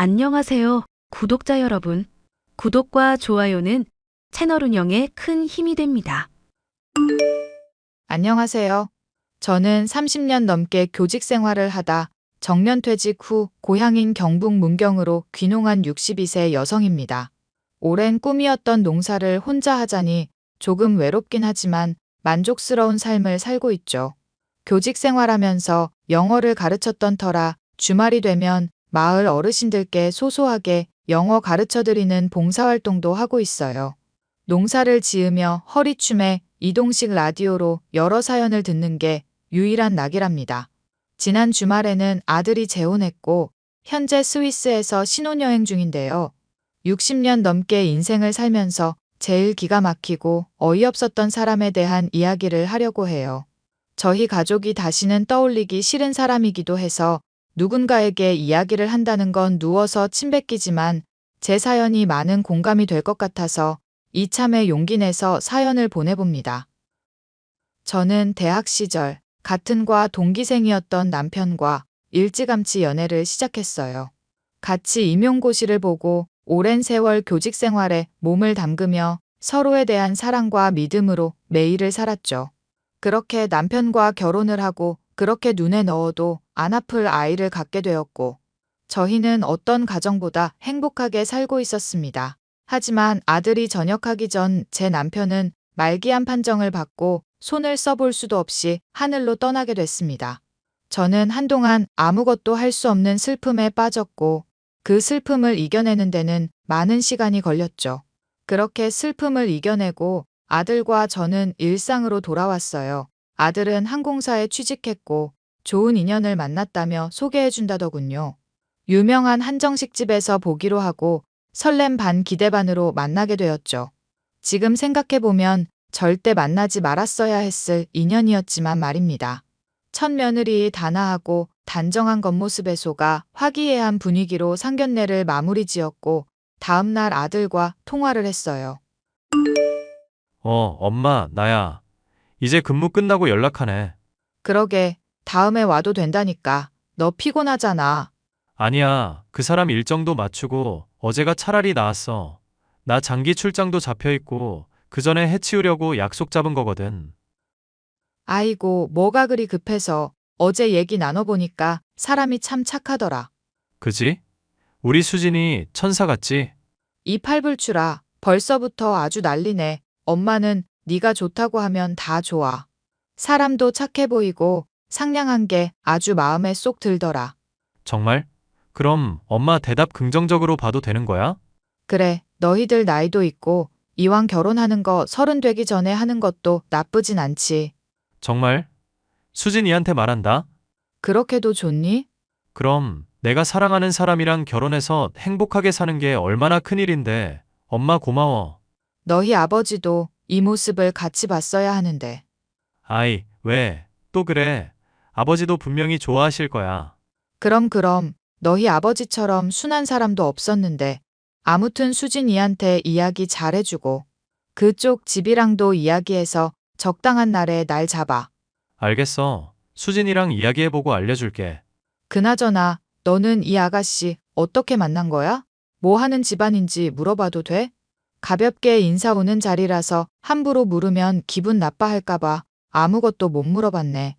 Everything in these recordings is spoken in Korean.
안녕하세요, 구독자 여러분. 구독과 좋아요는 채널 운영에 큰 힘이 됩니다. 안녕하세요. 저는 30년 넘게 교직 생활을 하다 정년퇴직 후 고향인 경북 문경으로 귀농한 62세 여성입니다. 오랜 꿈이었던 농사를 혼자 하자니 조금 외롭긴 하지만 만족스러운 삶을 살고 있죠. 교직 생활하면서 영어를 가르쳤던 터라 주말이 되면 마을 어르신들께 소소하게 영어 가르쳐드리는 봉사활동도 하고 있어요. 농사를 지으며 허리춤에 이동식 라디오로 여러 사연을 듣는 게 유일한 낙이랍니다. 지난 주말에는 아들이 재혼했고 현재 스위스에서 신혼여행 중인데요. 60년 넘게 인생을 살면서 제일 기가 막히고 어이없었던 사람에 대한 이야기를 하려고 해요. 저희 가족이 다시는 떠올리기 싫은 사람이기도 해서 누군가에게 이야기를 한다는 건 누워서 침 뱉기지만 제 사연이 많은 공감이 될 것 같아서 이참에 용기 내서 사연을 보내봅니다. 저는 대학 시절 같은 과 동기생이었던 남편과 일찌감치 연애를 시작했어요. 같이 임용고시를 보고 오랜 세월 교직 생활에 몸을 담그며 서로에 대한 사랑과 믿음으로 매일을 살았죠. 그렇게 남편과 결혼을 하고 그렇게 눈에 넣어도 안 아플 아이를 갖게 되었고 저희는 어떤 가정보다 행복하게 살고 있었습니다. 하지만 아들이 전역하기 전 제 남편은 말기암 판정을 받고 손을 써볼 수도 없이 하늘로 떠나게 됐습니다. 저는 한동안 아무것도 할 수 없는 슬픔에 빠졌고 그 슬픔을 이겨내는 데는 많은 시간이 걸렸죠. 그렇게 슬픔을 이겨내고 아들과 저는 일상으로 돌아왔어요. 아들은 항공사에 취직했고 좋은 인연을 만났다며 소개해준다더군요. 유명한 한정식집에서 보기로 하고 설렘 반 기대 반으로 만나게 되었죠. 지금 생각해보면 절대 만나지 말았어야 했을 인연이었지만 말입니다. 첫 며느리 단아하고 단정한 겉모습에 속아 화기애애한 분위기로 상견례를 마무리 지었고 다음날 아들과 통화를 했어요. 엄마, 나야. 이제 근무 끝나고 연락하네. 그러게, 다음에 와도 된다니까. 너 피곤하잖아. 아니야, 그 사람 일정도 맞추고 어제가 차라리 나았어. 나 장기 출장도 잡혀있고 그 전에 해치우려고 약속 잡은 거거든. 아이고, 뭐가 그리 급해서. 어제 얘기 나눠보니까 사람이 참 착하더라. 그지? 우리 수진이 천사 같지? 이 팔불출아, 벌써부터 아주 난리네. 엄마는 네가 좋다고 하면 다 좋아. 사람도 착해 보이고 상냥한 게 아주 마음에 쏙 들더라. 정말? 그럼 엄마 대답 긍정적으로 봐도 되는 거야? 그래, 너희들 나이도 있고 이왕 결혼하는 거 30 되기 전에 하는 것도 나쁘진 않지. 정말? 수진이한테 말한다? 그렇게도 좋니? 그럼 내가 사랑하는 사람이랑 결혼해서 행복하게 사는 게 얼마나 큰일인데. 엄마 고마워. 너희 아버지도 이 모습을 같이 봤어야 하는데. 아이, 왜? 또 그래. 아버지도 분명히 좋아하실 거야. 그럼 너희 아버지처럼 순한 사람도 없었는데. 아무튼 수진이한테 이야기 잘해주고 그쪽 집이랑도 이야기해서 적당한 날에 날 잡아. 알겠어. 수진이랑 이야기해보고 알려줄게. 그나저나 너는 이 아가씨 어떻게 만난 거야? 뭐 하는 집안인지 물어봐도 돼? 가볍게 인사 오는 자리라서 함부로 물으면 기분 나빠할까봐 아무것도 못 물어봤네.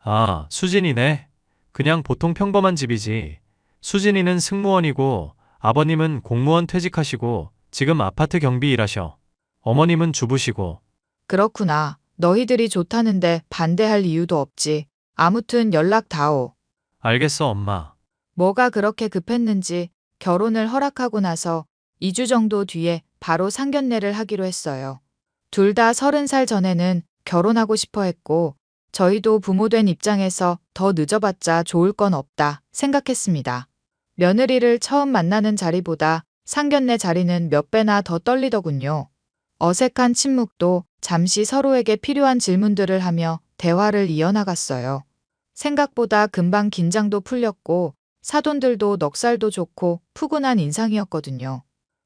아, 수진이네. 그냥 보통 평범한 집이지. 수진이는 승무원이고 아버님은 공무원 퇴직하시고 지금 아파트 경비 일하셔. 어머님은 주부시고. 그렇구나. 너희들이 좋다는데 반대할 이유도 없지. 아무튼 연락 다오. 알겠어, 엄마. 뭐가 그렇게 급했는지 결혼을 허락하고 나서 2주 정도 뒤에 바로 상견례를 하기로 했어요. 둘 다 30살 전에는 결혼하고 싶어 했고 저희도 부모된 입장에서 더 늦어봤자 좋을 건 없다 생각했습니다. 며느리를 처음 만나는 자리보다 상견례 자리는 몇 배나 더 떨리더군요. 어색한 침묵도 잠시 서로에게 필요한 질문들을 하며 대화를 이어나갔어요. 생각보다 금방 긴장도 풀렸고 사돈들도 넉살도 좋고 푸근한 인상이었거든요.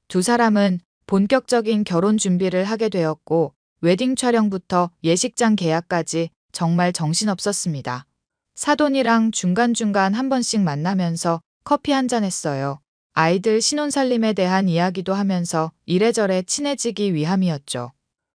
두 사람은 본격적인 결혼 준비를 하게 되었고 웨딩 촬영부터 예식장 계약까지 정말 정신없었습니다. 사돈이랑 중간중간 한 번씩 만나면서 커피 한잔 했어요. 아이들 신혼살림에 대한 이야기도 하면서 이래저래 친해지기 위함이었죠.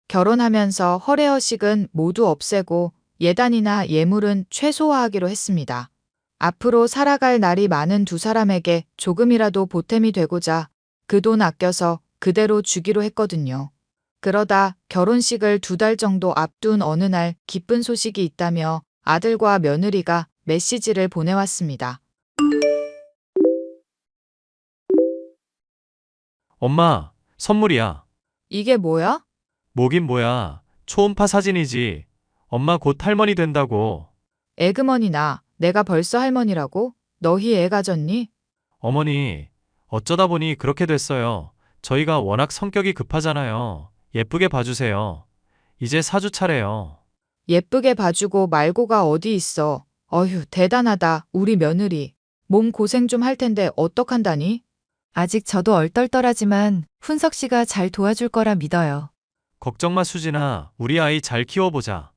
결혼하면서 허례허식은 모두 없애고 예단이나 예물은 최소화하기로 했습니다. 앞으로 살아갈 날이 많은 두 사람에게 조금이라도 보탬이 되고자 그 돈 아껴서 그대로 주기로 했거든요. 그러다 결혼식을 2달 정도 앞둔 어느 날 기쁜 소식이 있다며 아들과 며느리가 메시지를 보내왔습니다. 엄마, 선물이야. 이게 뭐야? 뭐긴 뭐야. 초음파 사진이지. 엄마 곧 할머니 된다고. 에그머니나 내가 벌써 할머니라고? 너희 애 가졌니? 어머니, 어쩌다 보니 그렇게 됐어요. 저희가 워낙 성격이 급하잖아요. 예쁘게 봐주세요. 이제 사주 차례요. 예쁘게 봐주고 말고가 어디 있어. 어휴, 대단하다. 우리 며느리. 몸 고생 좀 할 텐데 어떡한다니? 아직 저도 얼떨떨하지만 훈석 씨가 잘 도와줄 거라 믿어요. 걱정 마, 수진아. 우리 아이 잘 키워보자.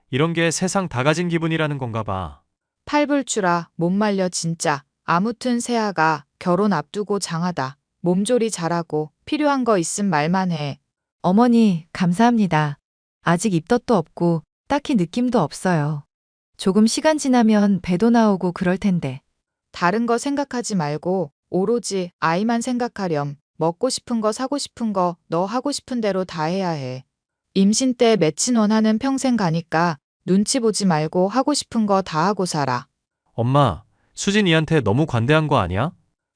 이런 게 세상 다 가진 기분이라는 건가 봐. 팔불출아, 못 말려 진짜. 아무튼 새아가 결혼 앞두고 장하다. 몸조리 잘하고 필요한 거 있음 말만 해. 어머니, 감사합니다. 아직 입덧도 없고 딱히 느낌도 없어요. 조금 시간 지나면 배도 나오고 그럴 텐데. 다른 거 생각하지 말고 오로지 아이만 생각하렴. 먹고 싶은 거 사고 싶은 거 너 하고 싶은 대로 다 해야 해. 임신 때 맺힌 원하는 평생 가니까 눈치 보지 말고 하고 싶은 거 다 하고 살아. 엄마, 수진이한테 너무 관대한 거 아니야?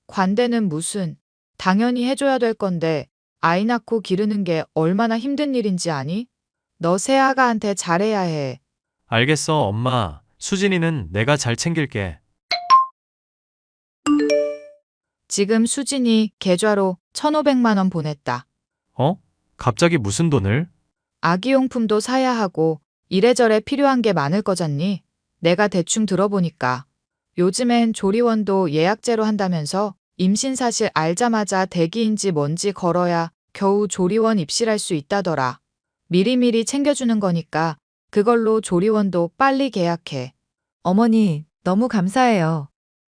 관대는 무슨. 당연히 해줘야 될 건데 아이 낳고 기르는 게 얼마나 힘든 일인지 아니? 너 새아가한테 잘해야 해. 알겠어, 엄마. 수진이는 내가 잘 챙길게. 지금 수진이 계좌로 1,500만 원 보냈다. 어? 갑자기 무슨 돈을? 아기용품도 사야 하고 이래저래 필요한 게 많을 거잖니? 내가 대충 들어보니까. 요즘엔 조리원도 예약제로 한다면서 임신 사실 알자마자 대기인지 뭔지 걸어야 겨우 조리원 입실할 수 있다더라. 미리미리 챙겨주는 거니까 그걸로 조리원도 빨리 계약해. 어머니, 너무 감사해요.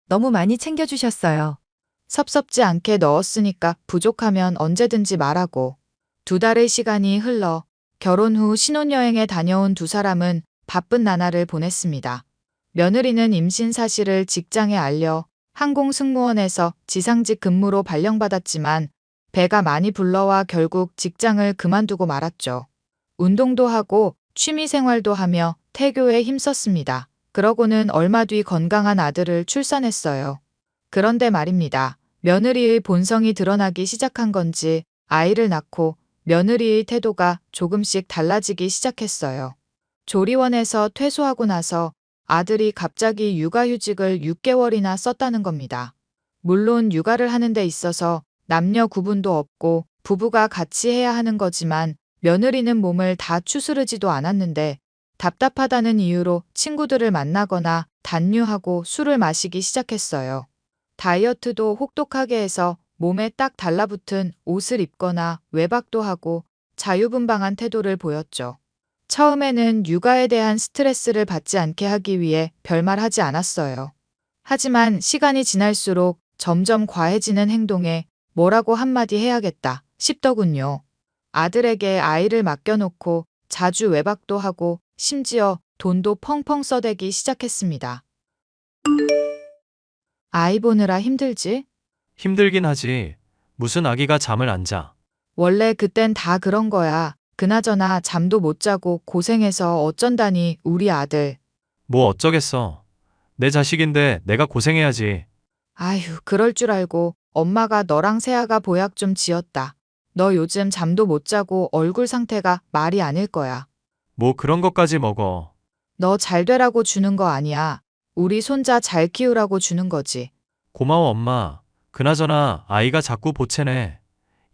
너무 많이 챙겨주셨어요. 섭섭지 않게 넣었으니까 부족하면 언제든지 말하고. 2달의 시간이 흘러 결혼 후 신혼여행에 다녀온 두 사람은 바쁜 나날을 보냈습니다. 며느리는 임신 사실을 직장에 알려 항공승무원에서 지상직 근무로 발령받았지만 배가 많이 불러와 결국 직장을 그만두고 말았죠. 운동도 하고 취미생활도 하며 태교에 힘썼습니다. 그러고는 얼마 뒤 건강한 아들을 출산했어요. 그런데 말입니다. 며느리의 본성이 드러나기 시작한 건지 아이를 낳고 며느리의 태도가 조금씩 달라지기 시작했어요. 조리원에서 퇴소하고 나서 아들이 갑자기 육아휴직을 6개월이나 썼다는 겁니다. 물론 육아를 하는 데 있어서 남녀 구분도 없고 부부가 같이 해야 하는 거지만 며느리는 몸을 다 추스르지도 않았는데 답답하다는 이유로 친구들을 만나거나 단류하고 술을 마시기 시작했어요. 다이어트도 혹독하게 해서 몸에 딱 달라붙은 옷을 입거나 외박도 하고 자유분방한 태도를 보였죠. 처음에는 육아에 대한 스트레스를 받지 않게 하기 위해 별말 하지 않았어요. 하지만 시간이 지날수록 점점 과해지는 행동에 뭐라고 한마디 해야겠다 싶더군요. 아들에게 아이를 맡겨놓고 자주 외박도 하고 심지어 돈도 펑펑 써대기 시작했습니다. 아이 보느라 힘들지? 힘들긴 하지. 무슨 아기가 잠을 안 자. 원래 그땐 다 그런 거야. 그나저나 잠도 못 자고 고생해서 어쩐다니 우리 아들. 뭐 어쩌겠어. 내 자식인데 내가 고생해야지. 아휴, 그럴 줄 알고 엄마가 너랑 세아가 보약 좀 지었다. 너 요즘 잠도 못 자고 얼굴 상태가 말이 아닐 거야. 뭐 그런 것까지 먹어. 너 잘 되라고 주는 거 아니야. 우리 손자 잘 키우라고 주는 거지. 고마워, 엄마. 그나저나 아이가 자꾸 보채네.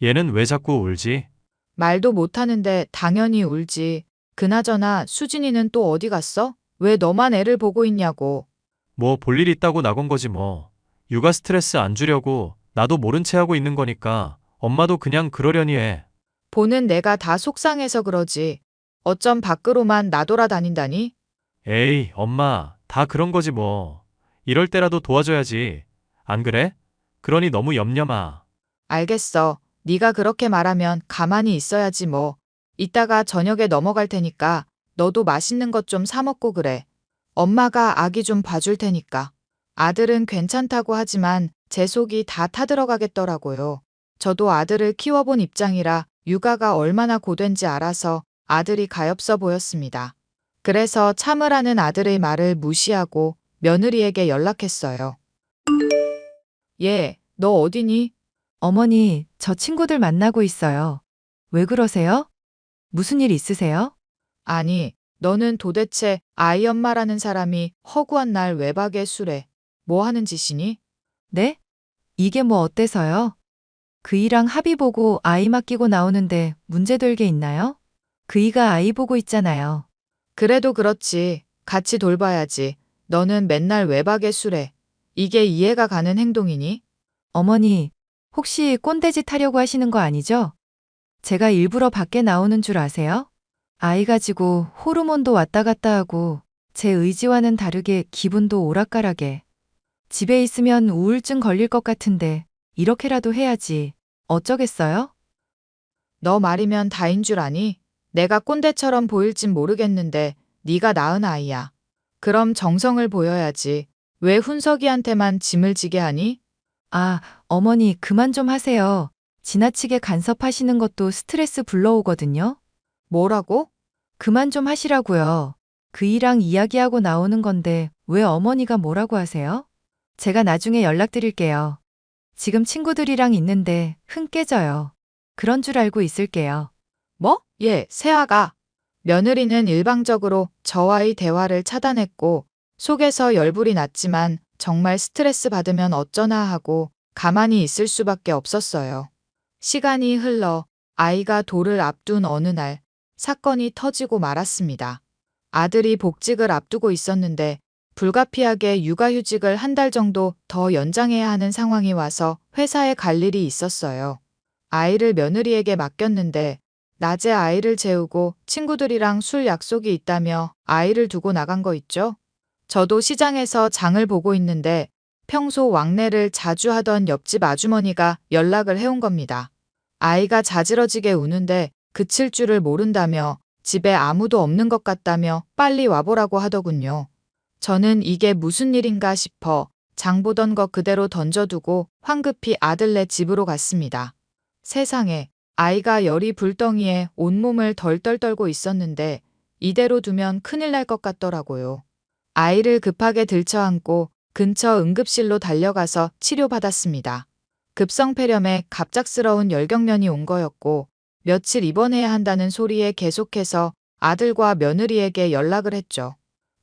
얘는 왜 자꾸 울지? 말도 못하는데 당연히 울지. 그나저나 수진이는 또 어디 갔어? 왜 너만 애를 보고 있냐고. 뭐 볼 일 있다고 나간 거지 뭐. 육아 스트레스 안 주려고 나도 모른 채 하고 있는 거니까 엄마도 그냥 그러려니 해. 보는 내가 다 속상해서 그러지. 어쩜 밖으로만 나돌아다닌다니? 에이, 엄마, 다 그런 거지 뭐. 이럴 때라도 도와줘야지. 안 그래? 그러니 너무 염려마. 알겠어. 네가 그렇게 말하면 가만히 있어야지 뭐. 이따가 저녁에 넘어갈 테니까 너도 맛있는 것 좀 사 먹고 그래. 엄마가 아기 좀 봐줄 테니까. 아들은 괜찮다고 하지만 제 속이 다 타들어가겠더라고요. 저도 아들을 키워본 입장이라 육아가 얼마나 고된지 알아서 아들이 가엾어 보였습니다. 그래서 참으라는 아들의 말을 무시하고 며느리에게 연락했어요. 얘, 너 어디니? 어머니, 저 친구들 만나고 있어요. 왜 그러세요? 무슨 일 있으세요? 아니, 너는 도대체 아이 엄마라는 사람이 허구한 날 외박에 술에 뭐 하는 짓이니? 네? 이게 뭐 어때서요? 그이랑 합의 보고 아이 맡기고 나오는데 문제될 게 있나요? 그이가 아이 보고 있잖아요. 그래도 그렇지. 같이 돌봐야지. 너는 맨날 외박에 술에. 이게 이해가 가는 행동이니? 어머니, 혹시 꼰대짓 하려고 하시는 거 아니죠? 제가 일부러 밖에 나오는 줄 아세요? 아이 가지고 호르몬도 왔다 갔다 하고 제 의지와는 다르게 기분도 오락가락해. 집에 있으면 우울증 걸릴 것 같은데 이렇게라도 해야지. 어쩌겠어요? 너 말이면 다인 줄 아니? 내가 꼰대처럼 보일진 모르겠는데 네가 낳은 아이야. 그럼 정성을 보여야지. 왜 훈석이한테만 짐을 지게 하니? 아, 어머니 그만 좀 하세요. 지나치게 간섭하시는 것도 스트레스 불러오거든요. 뭐라고? 그만 좀 하시라고요. 그이랑 이야기하고 나오는 건데 왜 어머니가 뭐라고 하세요? 제가 나중에 연락드릴게요. 지금 친구들이랑 있는데 흥 깨져요. 그런 줄 알고 있을게요. 뭐? 예, 세아가. 며느리는 일방적으로 저와의 대화를 차단했고 속에서 열불이 났지만 정말 스트레스 받으면 어쩌나 하고 가만히 있을 수밖에 없었어요. 시간이 흘러 아이가 돌을 앞둔 어느 날 사건이 터지고 말았습니다. 아들이 복직을 앞두고 있었는데 불가피하게 육아휴직을 한 달 정도 더 연장해야 하는 상황이 와서 회사에 갈 일이 있었어요. 아이를 며느리에게 맡겼는데 낮에 아이를 재우고 친구들이랑 술 약속이 있다며 아이를 두고 나간 거 있죠? 저도 시장에서 장을 보고 있는데 평소 왕래를 자주 하던 옆집 아주머니가 연락을 해온 겁니다. 아이가 자지러지게 우는데 그칠 줄을 모른다며 집에 아무도 없는 것 같다며 빨리 와보라고 하더군요. 저는 이게 무슨 일인가 싶어 장 보던 거 그대로 던져두고 황급히 아들네 집으로 갔습니다. 세상에, 아이가 열이 불덩이에 온몸을 덜덜 떨고 있었는데 이대로 두면 큰일 날 것 같더라고요. 아이를 급하게 들쳐안고 근처 응급실로 달려가서 치료받았습니다. 급성폐렴에 갑작스러운 열경련이 온 거였고 며칠 입원해야 한다는 소리에 계속해서 아들과 며느리에게 연락을 했죠.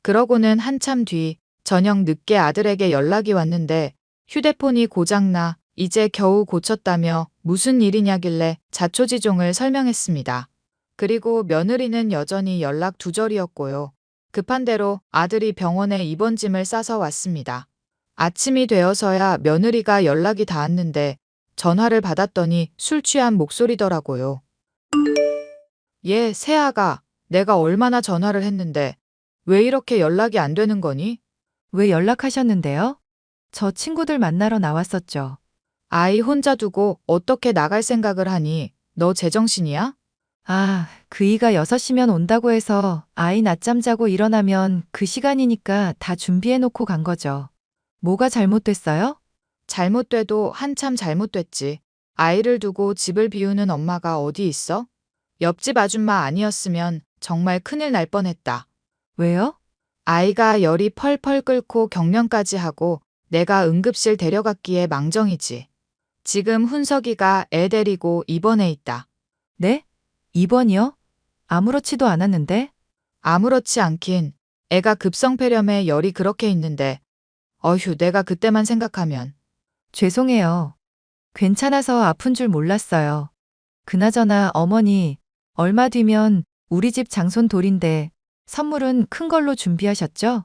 그러고는 한참 뒤 저녁 늦게 아들에게 연락이 왔는데 휴대폰이 고장나 이제 겨우 고쳤다며 무슨 일이냐길래 자초지종을 설명했습니다. 그리고 며느리는 여전히 연락 두절이었고요. 급한 대로 아들이 병원에 입원짐을 싸서 왔습니다. 아침이 되어서야 며느리가 연락이 닿았는데 전화를 받았더니 술 취한 목소리더라고요. 얘, 세아가, 내가 얼마나 전화를 했는데 왜 이렇게 연락이 안 되는 거니? 왜 연락하셨는데요? 저 친구들 만나러 나왔었죠. 아이 혼자 두고 어떻게 나갈 생각을 하니? 너 제정신이야? 아, 그이가 6시면 온다고 해서 아이 낮잠 자고 일어나면 그 시간이니까 다 준비해 놓고 간 거죠. 뭐가 잘못됐어요? 잘못돼도 한참 잘못됐지. 아이를 두고 집을 비우는 엄마가 어디 있어? 옆집 아줌마 아니었으면 정말 큰일 날 뻔했다. 왜요? 아이가 열이 펄펄 끓고 경련까지 하고 내가 응급실 데려갔기에 망정이지. 지금 훈석이가 애 데리고 입원해 있다. 네? 입원이요? 아무렇지도 않았는데? 아무렇지 않긴. 애가 급성폐렴에 열이 그렇게 있는데. 어휴, 내가 그때만 생각하면. 죄송해요. 괜찮아서 아픈 줄 몰랐어요. 그나저나 어머니, 얼마 뒤면 우리 집 장손 돌인데 선물은 큰 걸로 준비하셨죠?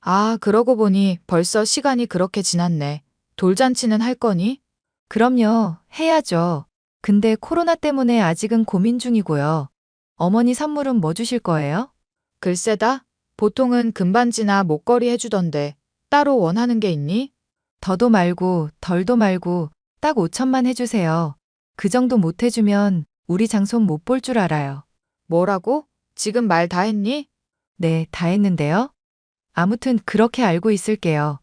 아, 그러고 보니 벌써 시간이 그렇게 지났네. 돌잔치는 할 거니? 그럼요, 해야죠. 근데 코로나 때문에 아직은 고민 중이고요. 어머니 선물은 뭐 주실 거예요? 글쎄다. 보통은 금반지나 목걸이 해주던데 따로 원하는 게 있니? 더도 말고 덜도 말고 딱 5천만 해주세요. 그 정도 못 해주면 우리 장손 못 볼 줄 알아요. 뭐라고? 지금 말 다 했니? 네, 다 했는데요. 아무튼 그렇게 알고 있을게요.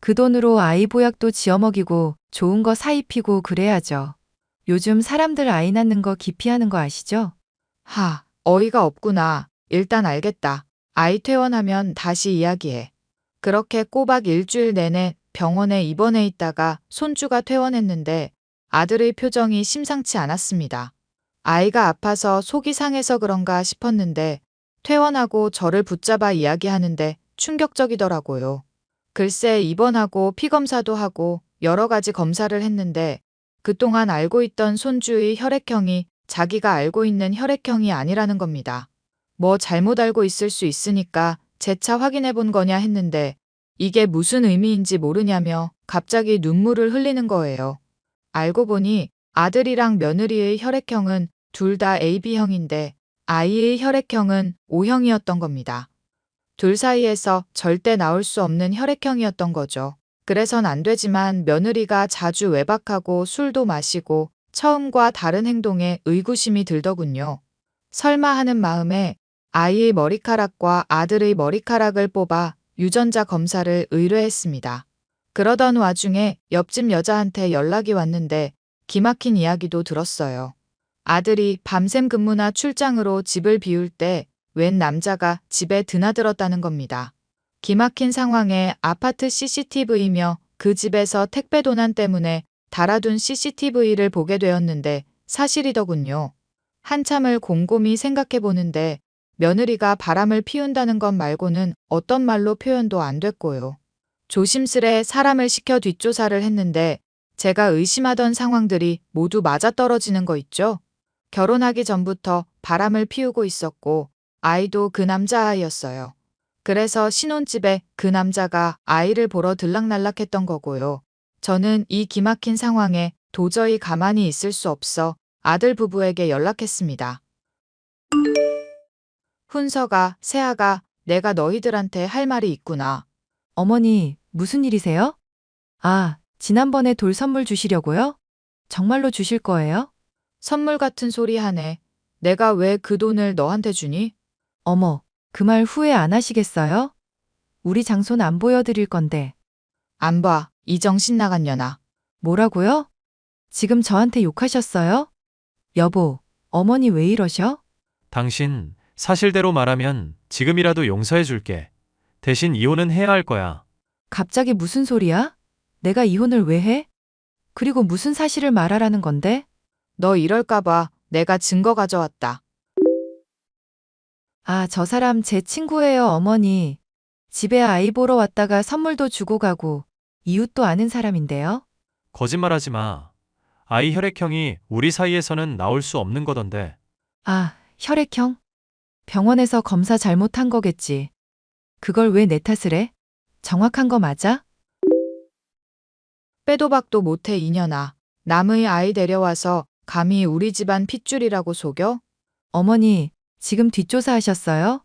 그 돈으로 아이 보약도 지어 먹이고 좋은 거 사 입히고 그래야죠. 요즘 사람들 아이 낳는 거 기피하는 거 아시죠? 하, 어이가 없구나. 일단 알겠다. 아이 퇴원하면 다시 이야기해. 그렇게 꼬박 일주일 내내 병원에 입원해 있다가 손주가 퇴원했는데 아들의 표정이 심상치 않았습니다. 아이가 아파서 속이 상해서 그런가 싶었는데 퇴원하고 저를 붙잡아 이야기하는데 충격적이더라고요. 글쎄 입원하고 피검사도 하고 여러 가지 검사를 했는데 그동안 알고 있던 손주의 혈액형이 자기가 알고 있는 혈액형이 아니라는 겁니다. 뭐 잘못 알고 있을 수 있으니까 재차 확인해 본 거냐 했는데 이게 무슨 의미인지 모르냐며 갑자기 눈물을 흘리는 거예요. 알고 보니 아들이랑 며느리의 혈액형은 둘 다 AB형인데 아이의 혈액형은 O형이었던 겁니다. 둘 사이에서 절대 나올 수 없는 혈액형이었던 거죠. 그래선 안 되지만 며느리가 자주 외박하고 술도 마시고 처음과 다른 행동에 의구심이 들더군요. 설마 하는 마음에 아이의 머리카락과 아들의 머리카락을 뽑아 유전자 검사를 의뢰했습니다. 그러던 와중에 옆집 여자한테 연락이 왔는데 기막힌 이야기도 들었어요. 아들이 밤샘 근무나 출장으로 집을 비울 때 웬 남자가 집에 드나들었다는 겁니다. 기막힌 상황에 아파트 CCTV이며 그 집에서 택배 도난 때문에 달아둔 CCTV를 보게 되었는데 사실이더군요. 한참을 곰곰이 생각해 보는데 며느리가 바람을 피운다는 것 말고는 어떤 말로 표현도 안 됐고요. 조심스레 사람을 시켜 뒷조사를 했는데 제가 의심하던 상황들이 모두 맞아떨어지는 거 있죠? 결혼하기 전부터 바람을 피우고 있었고 아이도 그 남자아이였어요. 그래서 신혼집에 그 남자가 아이를 보러 들락날락했던 거고요. 저는 이 기막힌 상황에 도저히 가만히 있을 수 없어 아들 부부에게 연락했습니다. 훈서가, 세아가, 내가 너희들한테 할 말이 있구나. 어머니, 무슨 일이세요? 아, 지난번에 돌 선물 주시려고요? 정말로 주실 거예요? 선물 같은 소리 하네. 내가 왜 그 돈을 너한테 주니? 어머, 그 말 후회 안 하시겠어요? 우리 장손 안 보여드릴 건데. 안 봐, 이 정신 나간 년아. 뭐라고요? 지금 저한테 욕하셨어요? 여보, 어머니 왜 이러셔? 당신 사실대로 말하면 지금이라도 용서해 줄게. 대신 이혼은 해야 할 거야. 갑자기 무슨 소리야? 내가 이혼을 왜 해? 그리고 무슨 사실을 말하라는 건데? 너 이럴까봐 내가 증거 가져왔다. 아, 저 사람 제 친구예요, 어머니. 집에 아이 보러 왔다가 선물도 주고 가고, 이웃도 아는 사람인데요. 거짓말하지 마. 아이 혈액형이 우리 사이에서는 나올 수 없는 거던데. 아, 혈액형? 병원에서 검사 잘못한 거겠지. 그걸 왜 내 탓을 해? 정확한 거 맞아? 빼도 박도 못해 이년아. 남의 아이 데려와서 감히 우리 집안 핏줄이라고 속여? 어머니, 지금 뒷조사하셨어요?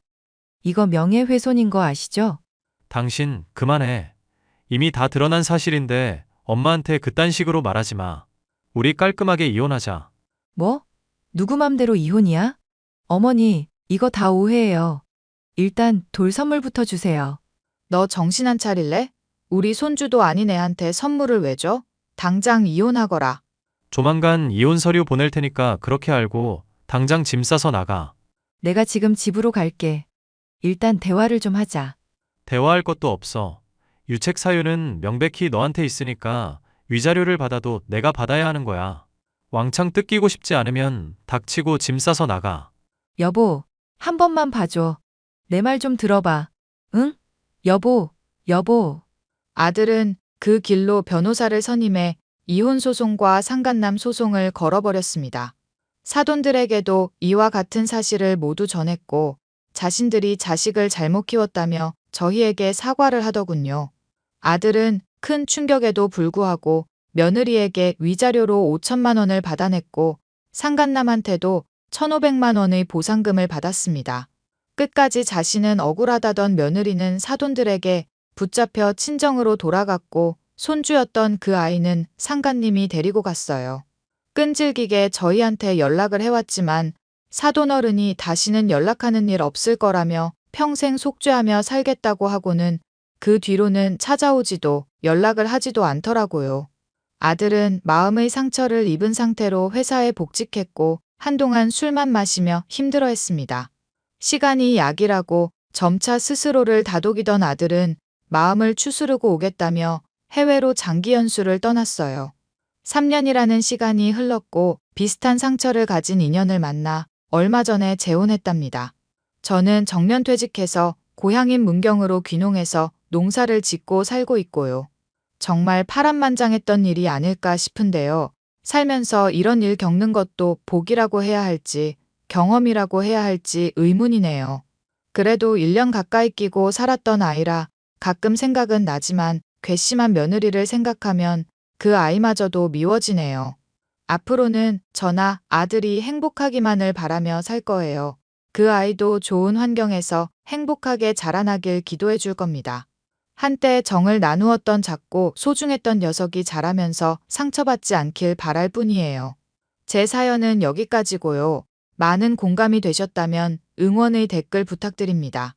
이거 명예훼손인 거 아시죠? 당신 그만해. 이미 다 드러난 사실인데 엄마한테 그딴 식으로 말하지 마. 우리 깔끔하게 이혼하자. 뭐? 누구 맘대로 이혼이야? 어머니, 이거 다 오해예요. 일단 돌 선물부터 주세요. 너 정신 안 차릴래? 우리 손주도 아닌 애한테 선물을 왜 줘? 당장 이혼하거라. 조만간 이혼 서류 보낼 테니까 그렇게 알고 당장 짐 싸서 나가. 내가 지금 집으로 갈게. 일단 대화를 좀 하자. 대화할 것도 없어. 유책 사유는 명백히 너한테 있으니까 위자료를 받아도 내가 받아야 하는 거야. 왕창 뜯기고 싶지 않으면 닥치고 짐 싸서 나가. 여보, 한 번만 봐줘. 내 말 좀 들어봐. 응? 여보, 여보. 아들은 그 길로 변호사를 선임해 이혼 소송과 상간남 소송을 걸어버렸습니다. 사돈들에게도 이와 같은 사실을 모두 전했고 자신들이 자식을 잘못 키웠다며 저희에게 사과를 하더군요. 아들은 큰 충격에도 불구하고 며느리에게 위자료로 5천만 원을 받아냈고 상간남한테도 1,500만 원의 보상금을 받았습니다. 끝까지 자신은 억울하다던 며느리는 사돈들에게 붙잡혀 친정으로 돌아갔고 손주였던 그 아이는 상가님이 데리고 갔어요. 끈질기게 저희한테 연락을 해왔지만 사돈어른이 다시는 연락하는 일 없을 거라며 평생 속죄하며 살겠다고 하고는 그 뒤로는 찾아오지도 연락을 하지도 않더라고요. 아들은 마음의 상처를 입은 상태로 회사에 복직했고 한동안 술만 마시며 힘들어했습니다. 시간이 약이라고 점차 스스로를 다독이던 아들은 마음을 추스르고 오겠다며 해외로 장기 연수를 떠났어요. 3년이라는 시간이 흘렀고 비슷한 상처를 가진 인연을 만나 얼마 전에 재혼했답니다. 저는 정년퇴직해서 고향인 문경으로 귀농해서 농사를 짓고 살고 있고요. 정말 파란만장했던 일이 아닐까 싶은데요. 살면서 이런 일 겪는 것도 복이라고 해야 할지 경험이라고 해야 할지 의문이네요. 그래도 1년 가까이 끼고 살았던 아이라 가끔 생각은 나지만 괘씸한 며느리를 생각하면 그 아이마저도 미워지네요. 앞으로는 저나 아들이 행복하기만을 바라며 살 거예요. 그 아이도 좋은 환경에서 행복하게 자라나길 기도해 줄 겁니다. 한때 정을 나누었던 작고 소중했던 녀석이 자라면서 상처받지 않길 바랄 뿐이에요. 제 사연은 여기까지고요. 많은 공감이 되셨다면 응원의 댓글 부탁드립니다.